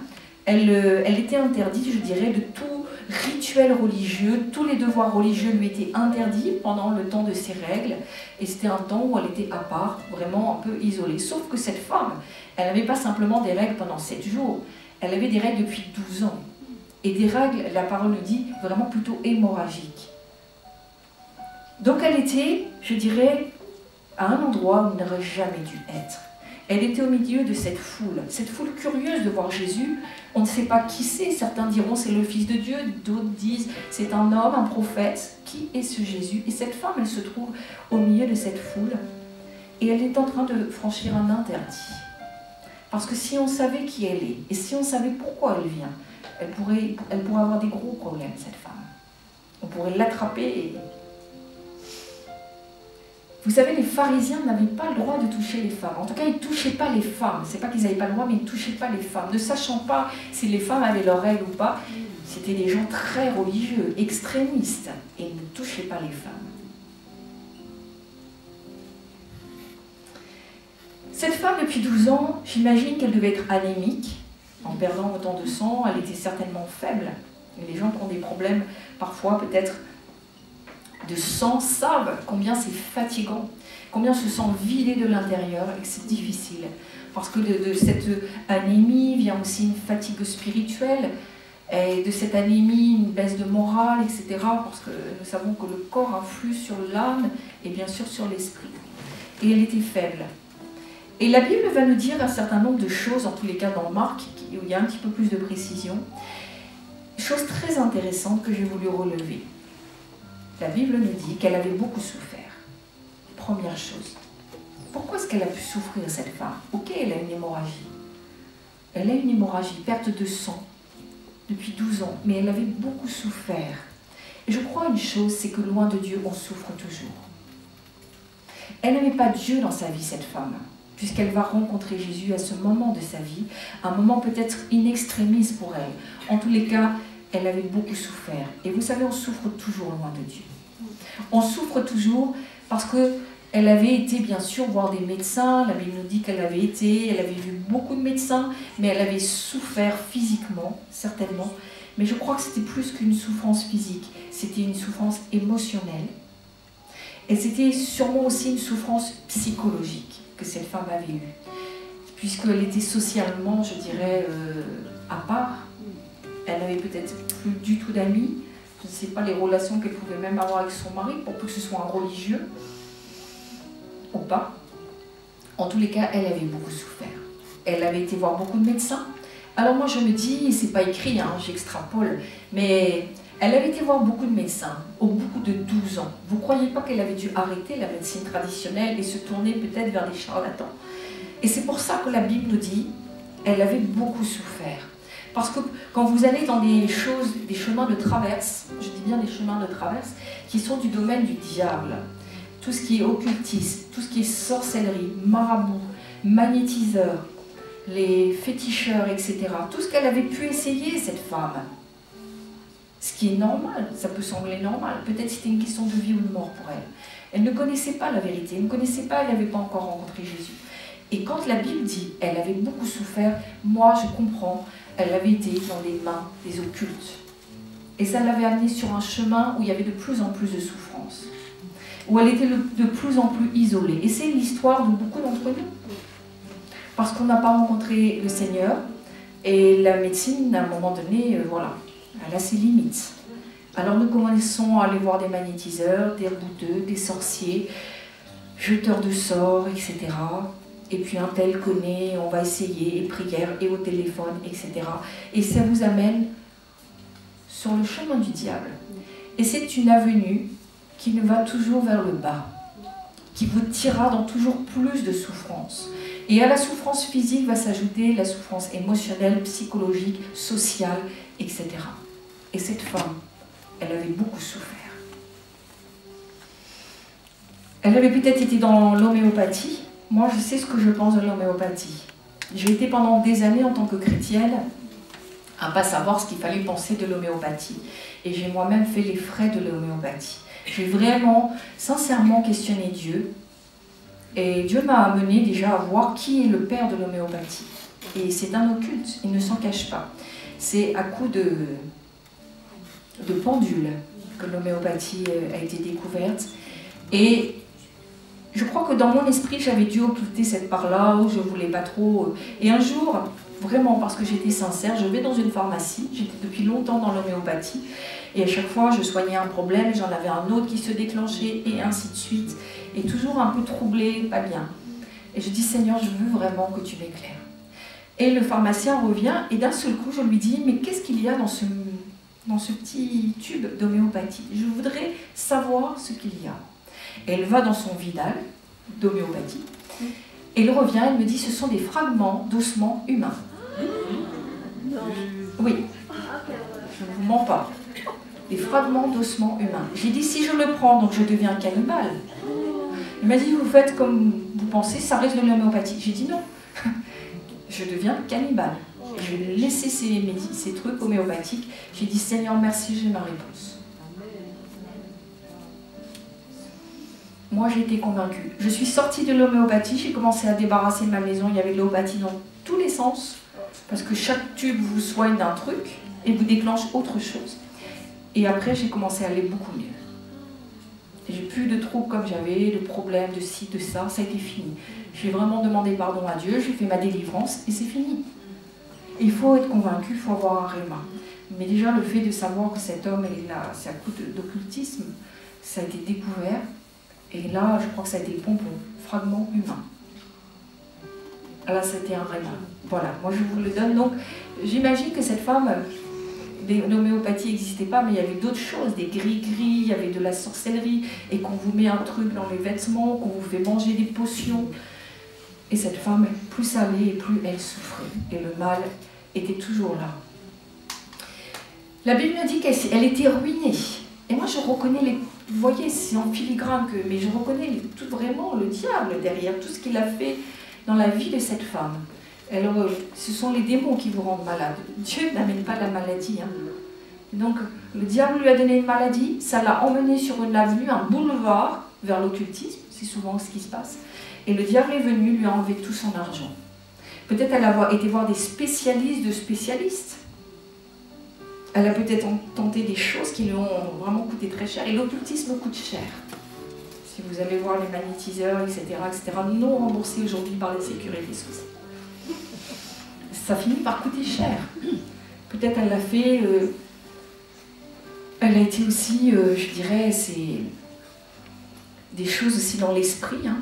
elle était interdite, je dirais, de tout rituel religieux, tous les devoirs religieux lui étaient interdits pendant le temps de ses règles, et c'était un temps où elle était à part, vraiment un peu isolée. Sauf que cette femme, elle n'avait pas simplement des règles pendant 7 jours, elle avait des règles depuis 12 ans. Et des règles, la parole nous dit, vraiment plutôt hémorragiques. Donc elle était, je dirais, à un endroit où elle n'aurait jamais dû être. Elle était au milieu de cette foule curieuse de voir Jésus. On ne sait pas qui c'est, certains diront c'est le Fils de Dieu, d'autres disent c'est un homme, un prophète. Qui est ce Jésus? Et cette femme, elle se trouve au milieu de cette foule et elle est en train de franchir un interdit. Parce que si on savait qui elle est et si on savait pourquoi elle vient, elle pourrait avoir des gros problèmes, cette femme. On pourrait l'attraper et... Vous savez, les pharisiens n'avaient pas le droit de toucher les femmes. En tout cas, ils ne touchaient pas les femmes. Ce n'est pas qu'ils n'avaient pas le droit, mais ils ne touchaient pas les femmes. Ne sachant pas si les femmes avaient leurs règles ou pas, c'était des gens très religieux, extrémistes, et ils ne touchaient pas les femmes. Cette femme, depuis 12 ans, j'imagine qu'elle devait être anémique, en perdant autant de sang. Elle était certainement faible. Et les gens qui ont des problèmes, parfois peut-être, de sang savent combien c'est fatigant, combien se sent vidé de l'intérieur et que c'est difficile. Parce que de cette anémie vient aussi une fatigue spirituelle. et de cette anémie, une baisse de morale, etc. Parce que nous savons que le corps influe sur l'âme et bien sûr sur l'esprit. Et elle était faible. Et la Bible va nous dire un certain nombre de choses, en tous les cas dans Marc, où il y a un petit peu plus de précision. Chose très intéressante que j'ai voulu relever. La Bible nous dit qu'elle avait beaucoup souffert. Première chose. Pourquoi est-ce qu'elle a pu souffrir, cette femme? Ok, elle a une hémorragie. Elle a une hémorragie, perte de sang, depuis 12 ans, mais elle avait beaucoup souffert. Et je crois une chose, c'est que loin de Dieu, on souffre toujours. Elle n'avait pas Dieu dans sa vie, cette femme, puisqu'elle va rencontrer Jésus à ce moment de sa vie, un moment peut-être in extremis pour elle. En tous les cas, elle avait beaucoup souffert. Et vous savez, on souffre toujours loin de Dieu. On souffre toujours parce qu'elle avait été, bien sûr, voir des médecins. La Bible nous dit qu'elle avait vu beaucoup de médecins, mais elle avait souffert physiquement, certainement. Mais je crois que c'était plus qu'une souffrance physique, c'était une souffrance émotionnelle. Et c'était sûrement aussi une souffrance psychologique que cette femme avait eue, puisqu'elle était socialement, je dirais, à part. Elle n'avait peut-être plus du tout d'amis. Je ne sais pas les relations qu'elle pouvait même avoir avec son mari, pour peu que ce soit un religieux ou pas. En tous les cas, elle avait beaucoup souffert. Elle avait été voir beaucoup de médecins. Alors moi je me dis, c'est pas écrit, hein, j'extrapole, mais elle avait été voir beaucoup de médecins au bout de 12 ans. Vous ne croyez pas qu'elle avait dû arrêter la médecine traditionnelle et se tourner peut-être vers des charlatans? Et c'est pour ça que la Bible nous dit, elle avait beaucoup souffert. Parce que quand vous allez dans des chemins de traverse, je dis bien des chemins de traverse, qui sont du domaine du diable, tout ce qui est occultisme, tout ce qui est sorcellerie, marabout, magnétiseur, les féticheurs, etc. Tout ce qu'elle avait pu essayer, cette femme. Ce qui est normal, ça peut sembler normal. Peut-être c'était une question de vie ou de mort pour elle. Elle ne connaissait pas la vérité, elle ne connaissait pas, elle n'avait pas encore rencontré Jésus. Et quand la Bible dit, elle avait beaucoup souffert, moi je comprends, elle avait été dans les mains des occultes. Et ça l'avait amenée sur un chemin où il y avait de plus en plus de souffrance. Où elle était de plus en plus isolée. Et c'est l'histoire de beaucoup d'entre nous. Parce qu'on n'a pas rencontré le Seigneur, et la médecine, à un moment donné, voilà, elle a ses limites. Alors nous commençons à aller voir des magnétiseurs, des rebouteux, des sorciers, jeteurs de sorts, etc. Et puis un tel connaît, on va essayer, et prière, et au téléphone, etc. Et ça vous amène sur le chemin du diable. Et c'est une avenue qui nous va toujours vers le bas, qui vous tirera dans toujours plus de souffrance. Et à la souffrance physique va s'ajouter la souffrance émotionnelle, psychologique, sociale, etc. Et cette femme, elle avait beaucoup souffert. Elle avait peut-être été dans l'homéopathie. Moi, je sais ce que je pense de l'homéopathie. J'ai été pendant des années en tant que chrétienne à ne pas savoir ce qu'il fallait penser de l'homéopathie. Et j'ai moi-même fait les frais de l'homéopathie. J'ai vraiment, sincèrement questionné Dieu. Et Dieu m'a amené déjà à voir qui est le père de l'homéopathie. Et c'est un occulte, il ne s'en cache pas. C'est à coup de pendule que l'homéopathie a été découverte. Et je crois que dans mon esprit, j'avais dû occulter cette part-là, où je ne voulais pas trop. Et un jour, vraiment parce que j'étais sincère, je vais dans une pharmacie, j'étais depuis longtemps dans l'homéopathie, et à chaque fois, je soignais un problème, et j'en avais un autre qui se déclenchait, et ainsi de suite. Et toujours un peu troublée, pas bien. Et je dis, Seigneur, je veux vraiment que tu m'éclaires. Et le pharmacien revient, et d'un seul coup, je lui dis, mais qu'est-ce qu'il y a dans ce petit tube d'homéopathie? Je voudrais savoir ce qu'il y a. Et elle va dans son vidal d'homéopathie, et elle revient, elle me dit, ce sont des fragments d'ossements humains. Oui, je ne vous mens pas. Des fragments d'ossements humains. J'ai dit, si je le prends, donc je deviens cannibale. Il m'a dit, vous faites comme vous pensez, ça reste de l'homéopathie. J'ai dit non, je deviens cannibale. Je vais laisser ces trucs homéopathiques. J'ai dit, Seigneur, merci, j'ai ma réponse. Moi, j'ai été convaincue. Je suis sortie de l'homéopathie, j'ai commencé à débarrasser ma maison. Il y avait de l'homéopathie dans tous les sens, parce que chaque tube vous soigne d'un truc et vous déclenche autre chose. Et après, j'ai commencé à aller beaucoup mieux. J'ai plus de troubles comme j'avais, de problèmes, de ci, de ça, ça a été fini. J'ai vraiment demandé pardon à Dieu, j'ai fait ma délivrance et c'est fini. Il faut être convaincu, il faut avoir un réma. Mais déjà, le fait de savoir que cet homme est là, c'est à coup d'occultisme, ça a été découvert. Et là, je crois que ça a été bon pour fragment humain. Là, c'était un réma. Voilà, moi je vous le donne. Donc, j'imagine que cette femme, l'homéopathie n'existait pas, mais il y avait d'autres choses, des gris-gris, il y avait de la sorcellerie, et qu'on vous met un truc dans les vêtements, qu'on vous fait manger des potions. Et cette femme, plus ça allait, et plus elle souffrait. Et le mal était toujours là. La Bible nous dit qu'elle était ruinée. Et moi, je reconnais les... Vous voyez, c'est en filigrane que... Mais je reconnais tout vraiment le diable derrière, tout ce qu'il a fait dans la vie de cette femme. Alors, ce sont les démons qui vous rendent malade. Dieu n'amène pas la maladie. Hein. Donc, le diable lui a donné une maladie, ça l'a emmené sur une avenue, un boulevard, vers l'occultisme. C'est souvent ce qui se passe. Et le diable est venu lui enlever tout son argent. Peut-être elle a été voir des spécialistes de spécialistes. Elle a peut-être tenté des choses qui lui ont vraiment coûté très cher. Et l'occultisme coûte cher. Si vous allez voir les magnétiseurs, etc., non remboursés aujourd'hui par la sécurité sociale. Ça finit par coûter cher. Peut-être elle l'a fait... elle a été aussi, je dirais, c'est des choses aussi dans l'esprit, hein.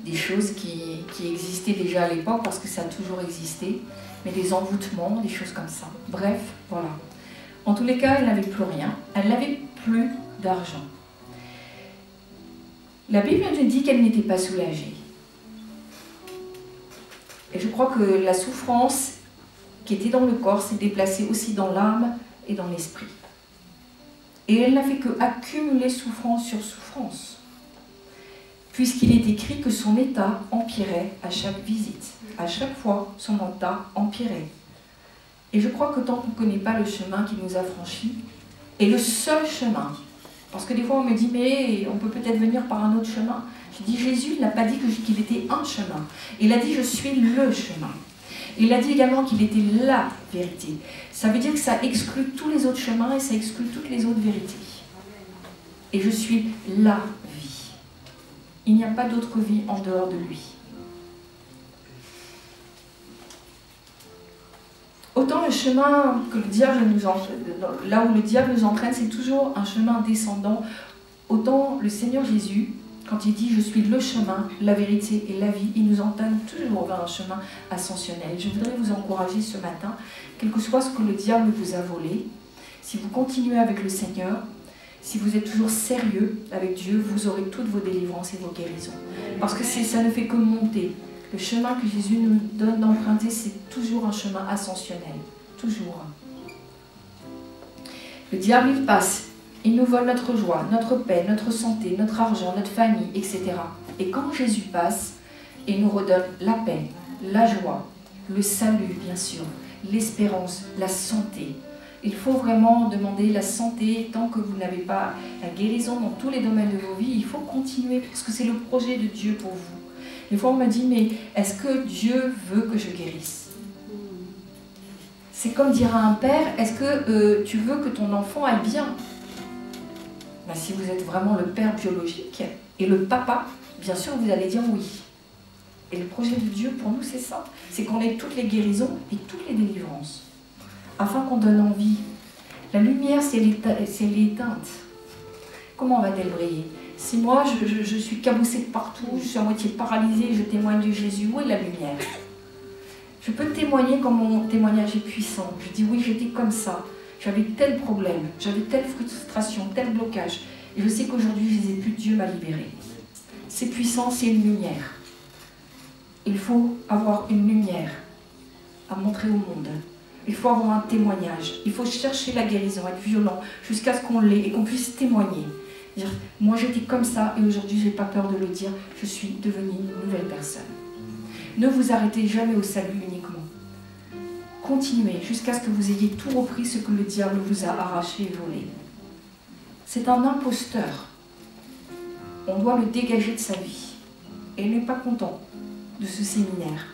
Des choses qui existaient déjà à l'époque parce que ça a toujours existé, mais des envoûtements, des choses comme ça. Bref, voilà. En tous les cas, elle n'avait plus rien, elle n'avait plus d'argent. La Bible nous dit qu'elle n'était pas soulagée. Et je crois que la souffrance qui était dans le corps s'est déplacée aussi dans l'âme et dans l'esprit. Et elle n'a fait que accumuler souffrance sur souffrance, puisqu'il est écrit que son état empirait à chaque visite. À chaque fois, son état empirait. Et je crois que tant qu'on ne connaît pas le chemin qui nous a franchis, et le seul chemin, parce que des fois on me dit, mais on peut peut-être venir par un autre chemin. Je dis, Jésus, il n'a pas dit qu'il était un chemin. Il a dit, je suis le chemin. Il a dit également qu'il était la vérité. Ça veut dire que ça exclut tous les autres chemins et ça exclut toutes les autres vérités. Et je suis la vie. Il n'y a pas d'autre vie en dehors de lui. Autant le chemin que le diable nous entraîne, là où le diable nous entraîne, c'est toujours un chemin descendant. Autant le Seigneur Jésus, quand il dit « Je suis le chemin, la vérité et la vie », il nous entraîne toujours vers un chemin ascensionnel. Je voudrais vous encourager ce matin, quel que soit ce que le diable vous a volé, si vous continuez avec le Seigneur, si vous êtes toujours sérieux avec Dieu, vous aurez toutes vos délivrances et vos guérisons. Parce que ça ne fait que monter. Le chemin que Jésus nous donne d'emprunter, c'est toujours un chemin ascensionnel. Toujours. Le diable, il passe. Il nous vole notre joie, notre paix, notre santé, notre argent, notre famille, etc. Et quand Jésus passe, il nous redonne la paix, la joie, le salut, bien sûr, l'espérance, la santé. Il faut vraiment demander la santé tant que vous n'avez pas la guérison dans tous les domaines de vos vies. Il faut continuer parce que c'est le projet de Dieu pour vous. Des fois, on me dit, mais est-ce que Dieu veut que je guérisse? C'est comme dire à un père, est-ce que tu veux que ton enfant aille bien? Ben, si vous êtes vraiment le père biologique et le papa, bien sûr, vous allez dire oui. Et le projet de Dieu pour nous, c'est ça. C'est qu'on ait toutes les guérisons et toutes les délivrances. Afin qu'on donne envie. La lumière, si elle est éteinte, comment va-t-elle briller? Si moi, je suis cabossée de partout, je suis à moitié paralysée, je témoigne de Jésus, où est la lumière? Je peux témoigner quand mon témoignage est puissant. Je dis oui, j'étais comme ça. J'avais tel problème, j'avais telle frustration, tel blocage. Et je sais qu'aujourd'hui, je les ai plus, Dieu m'a libérée. C'est puissant, c'est une lumière. Il faut avoir une lumière à montrer au monde. Il faut avoir un témoignage. Il faut chercher la guérison, être violent, jusqu'à ce qu'on l'ait et qu'on puisse témoigner. Dire, moi j'étais comme ça et aujourd'hui je n'ai pas peur de le dire, je suis devenue une nouvelle personne. Ne vous arrêtez jamais au salut uniquement. Continuez jusqu'à ce que vous ayez tout repris ce que le diable vous a arraché et volé. C'est un imposteur. On doit le dégager de sa vie. Et il n'est pas content de ce séminaire.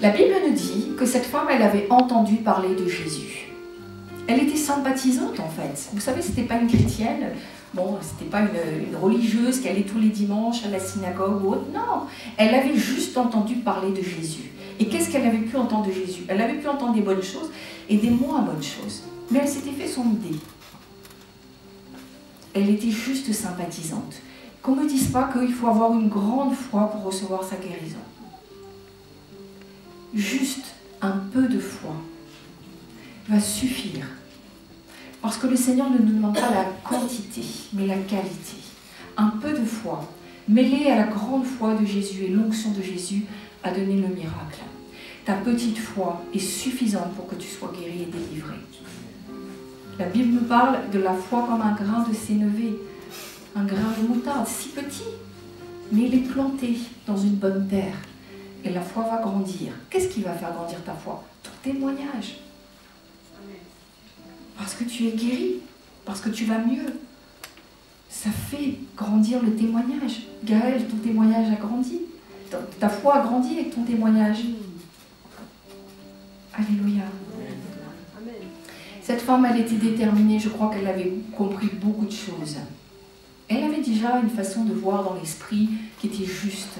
La Bible nous dit que cette femme, elle avait entendu parler de Jésus. Elle était sympathisante en fait. Vous savez, ce n'était pas une chrétienne. Bon, c'était pas une religieuse qui allait tous les dimanches à la synagogue ou autre. Non, elle avait juste entendu parler de Jésus. Et qu'est-ce qu'elle avait pu entendre de Jésus? Elle avait pu entendre des bonnes choses et des moins bonnes choses. Mais elle s'était fait son idée. Elle était juste sympathisante. Qu'on ne me dise pas qu'il faut avoir une grande foi pour recevoir sa guérison. Juste un peu de foi va suffire. Parce que le Seigneur ne nous demande pas la quantité, mais la qualité. Un peu de foi, mêlée à la grande foi de Jésus et l'onction de Jésus, a donné le miracle. Ta petite foi est suffisante pour que tu sois guéri et délivré. La Bible nous parle de la foi comme un grain de sénévé, un grain de moutarde, si petit, mais il est planté dans une bonne terre. Et la foi va grandir. Qu'est-ce qui va faire grandir ta foi? Ton témoignage. Parce que tu es guéri, parce que tu vas mieux. Ça fait grandir le témoignage. Gaël, ton témoignage a grandi. Ta foi a grandi avec ton témoignage. Alléluia. Cette femme, elle était déterminée, je crois qu'elle avait compris beaucoup de choses. Elle avait déjà une façon de voir dans l'esprit qui était juste.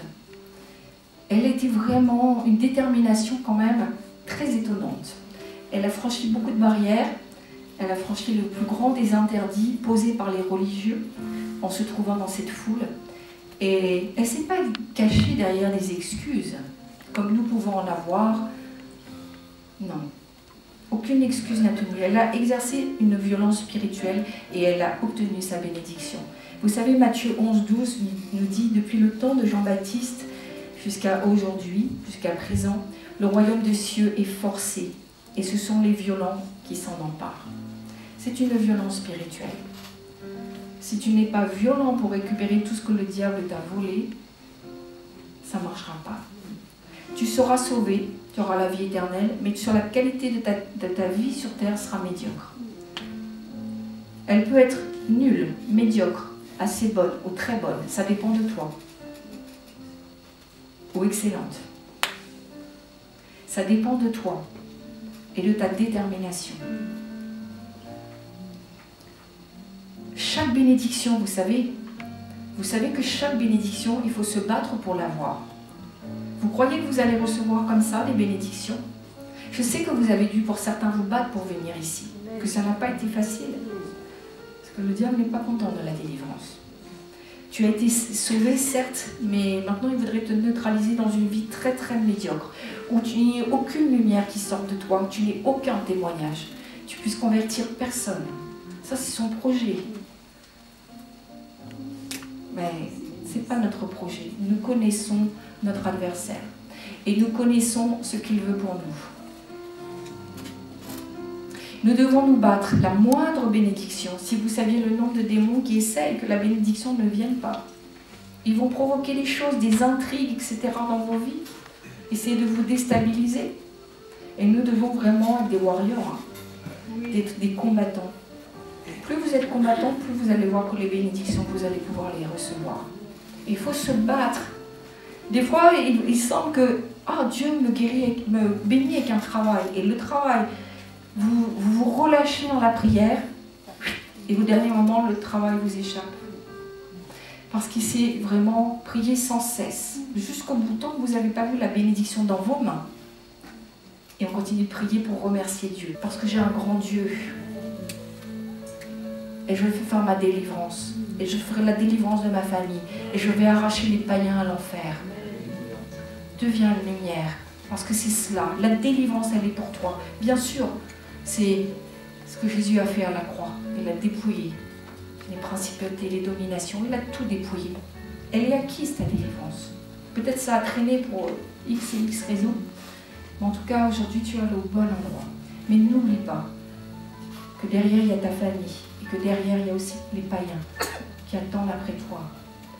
Elle était vraiment une détermination quand même très étonnante. Elle a franchi beaucoup de barrières. Elle a franchi le plus grand des interdits posés par les religieux en se trouvant dans cette foule. Et elle ne s'est pas cachée derrière des excuses, comme nous pouvons en avoir. Non. Aucune excuse n'a tenu. Elle a exercé une violence spirituelle et elle a obtenu sa bénédiction. Vous savez, Matthieu 11,12 nous dit, depuis le temps de Jean-Baptiste jusqu'à aujourd'hui, jusqu'à présent, le royaume des cieux est forcé et ce sont les violents qui s'en emparent. C'est une violence spirituelle. Si tu n'es pas violent pour récupérer tout ce que le diable t'a volé, ça ne marchera pas. Tu seras sauvé, tu auras la vie éternelle, mais sur la qualité de ta vie sur terre sera médiocre. Elle peut être nulle, médiocre, assez bonne ou très bonne, ça dépend de toi. Ou excellente. Ça dépend de toi et de ta détermination. Chaque bénédiction, vous savez que chaque bénédiction, il faut se battre pour l'avoir. Vous croyez que vous allez recevoir comme ça des bénédictions? Je sais que vous avez dû pour certains vous battre pour venir ici, que ça n'a pas été facile. Parce que le diable n'est pas content de la délivrance. Tu as été sauvé, certes, mais maintenant il voudrait te neutraliser dans une vie très très médiocre, où tu n'as aucune lumière qui sort de toi, tu n'as aucun témoignage. Tu puisses convertir personne. Ça, c'est son projet. Mais ce n'est pas notre projet. Nous connaissons notre adversaire. Et nous connaissons ce qu'il veut pour nous. Nous devons nous battre. La moindre bénédiction, si vous saviez le nombre de démons qui essayent que la bénédiction ne vienne pas, ils vont provoquer des choses, des intrigues, etc. dans vos vies. Essayer de vous déstabiliser. Et nous devons vraiment être des warriors, des combattants. Plus vous êtes combattant, plus vous allez voir que les bénédictions, vous allez pouvoir les recevoir. Il faut se battre. Des fois, il semble que Dieu me guérit, me bénit avec un travail. Et le travail, vous vous relâchez dans la prière et au dernier moment, le travail vous échappe. Parce qu'il s'est vraiment prié sans cesse, jusqu'au bout, tant que vous n'avez pas vu la bénédiction dans vos mains. Et on continue de prier pour remercier Dieu. Parce que j'ai un grand Dieu. Et je vais faire ma délivrance. Et je ferai la délivrance de ma famille. Et je vais arracher les païens à l'enfer. Deviens une lumière. Parce que c'est cela. La délivrance, elle est pour toi. Bien sûr, c'est ce que Jésus a fait à la croix. Il a dépouillé les principautés, les dominations. Il a tout dépouillé. Elle est acquise, ta délivrance. Peut-être ça a traîné pour X et X raisons. Mais en tout cas, aujourd'hui, tu es allé au bon endroit. Mais n'oublie pas que derrière, il y a ta famille. Et que derrière, il y a aussi les païens qui attendent après toi.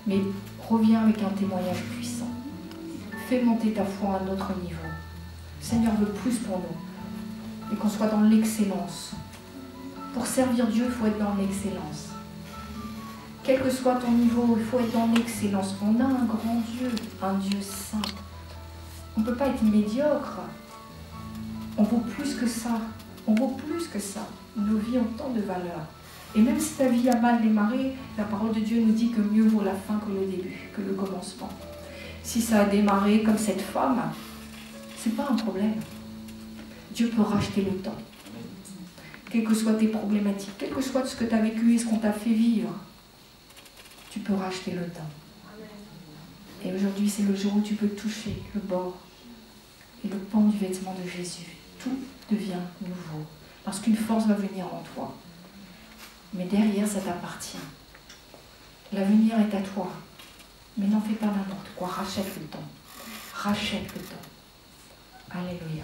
Mais reviens avec un témoignage puissant. Fais monter ta foi à un autre niveau. Le Seigneur veut plus pour nous. Et qu'on soit dans l'excellence. Pour servir Dieu, il faut être dans l'excellence. Quel que soit ton niveau, il faut être dans l'excellence. On a un grand Dieu, un Dieu saint. On ne peut pas être médiocre. On vaut plus que ça. On vaut plus que ça. Nos vies ont tant de valeur. Et même si ta vie a mal démarré, la parole de Dieu nous dit que mieux vaut la fin que le début, que le commencement. Si ça a démarré comme cette femme, c'est pas un problème. Dieu peut racheter le temps. Quelles que soient tes problématiques, quel que soit ce que tu as vécu et ce qu'on t'a fait vivre, tu peux racheter le temps. Et aujourd'hui, c'est le jour où tu peux toucher le bord et le pan du vêtement de Jésus. Tout devient nouveau. Parce qu'une force va venir en toi. Mais derrière, ça t'appartient. L'avenir est à toi. Mais n'en fais pas n'importe quoi. Rachète le temps. Rachète le temps. Alléluia.